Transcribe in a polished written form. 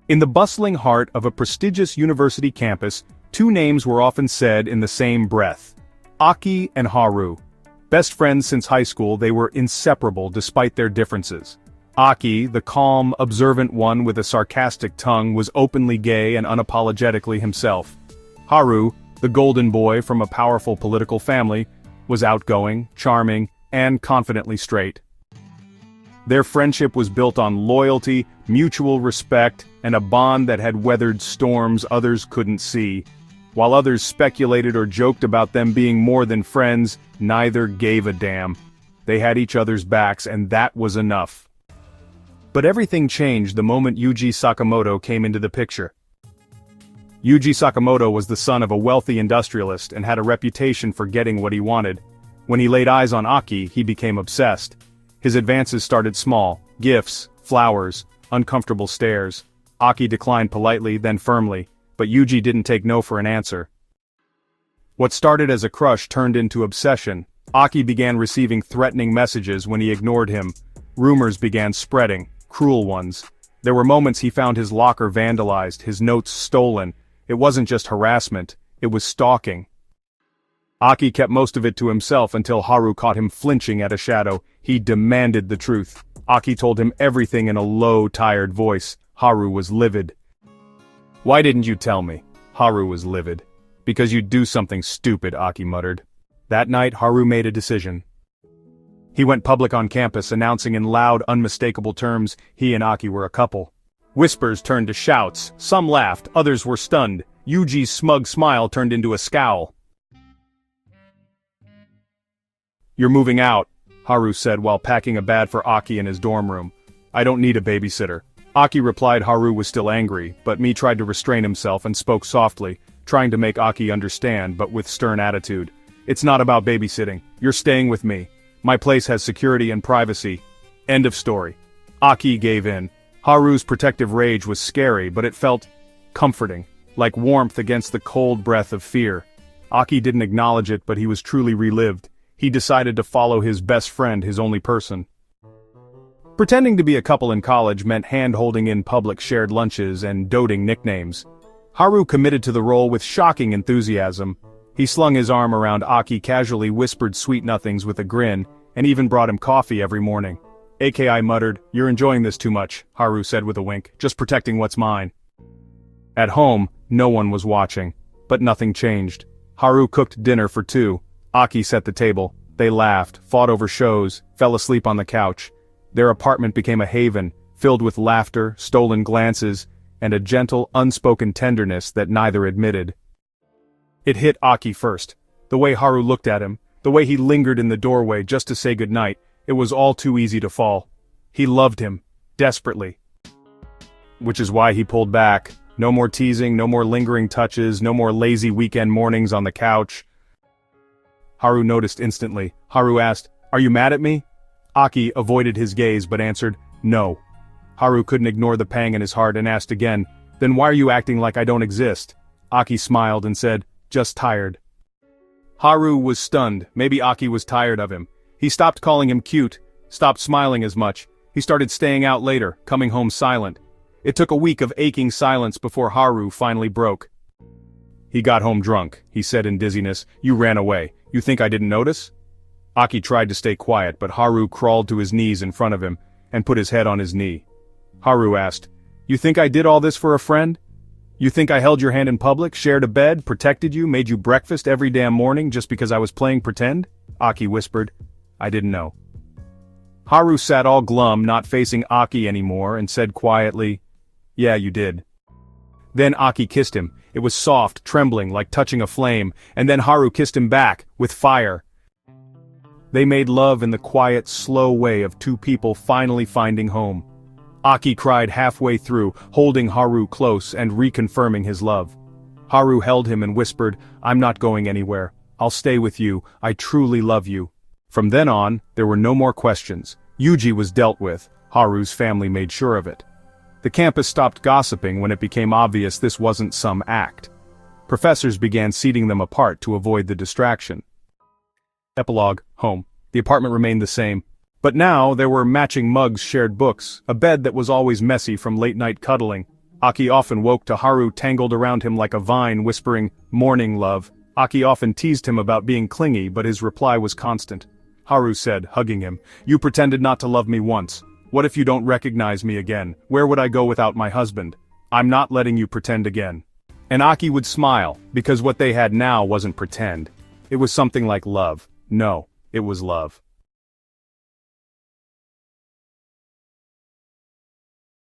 In the bustling heart of a prestigious university campus, two names were often said in the same breath. Aki and Haru. Best friends since high school, they were inseparable despite their differences. Aki, the calm, observant one with a sarcastic tongue, was openly gay and unapologetically himself. Haru, the golden boy from a powerful political family, was outgoing, charming, and confidently straight. Their friendship was built on loyalty, mutual respect, and a bond that had weathered storms others couldn't see. While others speculated or joked about them being more than friends, neither gave a damn. They had each other's backs, and that was enough. But everything changed the moment Yuji Sakamoto came into the picture. Yuji Sakamoto was the son of a wealthy industrialist and had a reputation for getting what he wanted. When he laid eyes on Aki, he became obsessed. His advances started small: gifts, flowers, uncomfortable stares. Aki declined politely, then firmly, but Yuji didn't take no for an answer. What started as a crush turned into obsession. Aki began receiving threatening messages when he ignored him. Rumors began spreading, cruel ones. There were moments he found his locker vandalized, his notes stolen. It wasn't just harassment, it was stalking. Aki kept most of it to himself until Haru caught him flinching at a shadow. He demanded the truth. Aki told him everything in a low, tired voice. Haru was livid. "Why didn't you tell me?" Haru was livid. "Because you'd do something stupid," Aki muttered. That night, Haru made a decision. He went public on campus, announcing in loud, unmistakable terms he and Aki were a couple. Whispers turned to shouts. Some laughed, others were stunned. Yuji's smug smile turned into a scowl. "You're moving out," Haru said while packing a bag for Aki in his dorm room. "I don't need a babysitter." Aki replied Haru was still angry, but me tried to restrain himself and spoke softly, trying to make Aki understand but with stern attitude. "It's not about babysitting. You're staying with me. My place has security and privacy. End of story." Aki gave in. Haru's protective rage was scary, but it felt comforting, like warmth against the cold breath of fear. Aki didn't acknowledge it, but he was truly relived. He decided to follow his best friend, his only person. Pretending to be a couple in college meant hand-holding in public shared lunches and doting nicknames. Haru committed to the role with shocking enthusiasm. He slung his arm around Aki, casually whispered sweet nothings with a grin, and even brought him coffee every morning. Aki muttered, "You're enjoying this too much," Haru said with a wink, "just protecting what's mine." At home, no one was watching, but nothing changed. Haru cooked dinner for two. Aki set the table. They laughed, fought over shows, fell asleep on the couch. Their apartment became a haven, filled with laughter, stolen glances, and a gentle, unspoken tenderness that neither admitted. It hit Aki first. The way Haru looked at him, the way he lingered in the doorway just to say goodnight, it was all too easy to fall. He loved him, desperately. Which is why he pulled back. No more teasing, no more lingering touches, no more lazy weekend mornings on the couch. Haru noticed instantly. Haru asked, "Are you mad at me?" Aki avoided his gaze but answered, "No." Haru couldn't ignore the pang in his heart and asked again, "Then why are you acting like I don't exist?" Aki smiled and said, "Just tired." Haru was stunned. Maybe Aki was tired of him. He stopped calling him cute, stopped smiling as much. He started staying out later, coming home silent. It took a week of aching silence before Haru finally broke. "He got home drunk," he said in dizziness. "You ran away. You think I didn't notice?" Aki tried to stay quiet, but Haru crawled to his knees in front of him, and put his head on his knee. Haru asked, "You think I did all this for a friend? You think I held your hand in public, shared a bed, protected you, made you breakfast every damn morning just because I was playing pretend?" Aki whispered, "I didn't know." Haru sat all glum, not facing Aki anymore, and said quietly, "Yeah, you did." Then Aki kissed him. It was soft, trembling, like touching a flame, and then Haru kissed him back, with fire. They made love in the quiet, slow way of two people finally finding home. Aki cried halfway through, holding Haru close and reconfirming his love. Haru held him and whispered, "I'm not going anywhere. I'll stay with you. I truly love you." From then on, there were no more questions. Yuji was dealt with. Haru's family made sure of it. The campus stopped gossiping when it became obvious this wasn't some act. Professors began seating them apart to avoid the distraction. Epilogue, home. The apartment remained the same. But now there were matching mugs, shared books, a bed that was always messy from late-night cuddling. Aki often woke to Haru tangled around him like a vine whispering, "Morning, love." Aki often teased him about being clingy but his reply was constant. Haru said, hugging him, "You pretended not to love me once. What if you don't recognize me again? Where would I go without my husband? I'm not letting you pretend again." And Aki would smile, because what they had now wasn't pretend. It was something like love. No, it was love.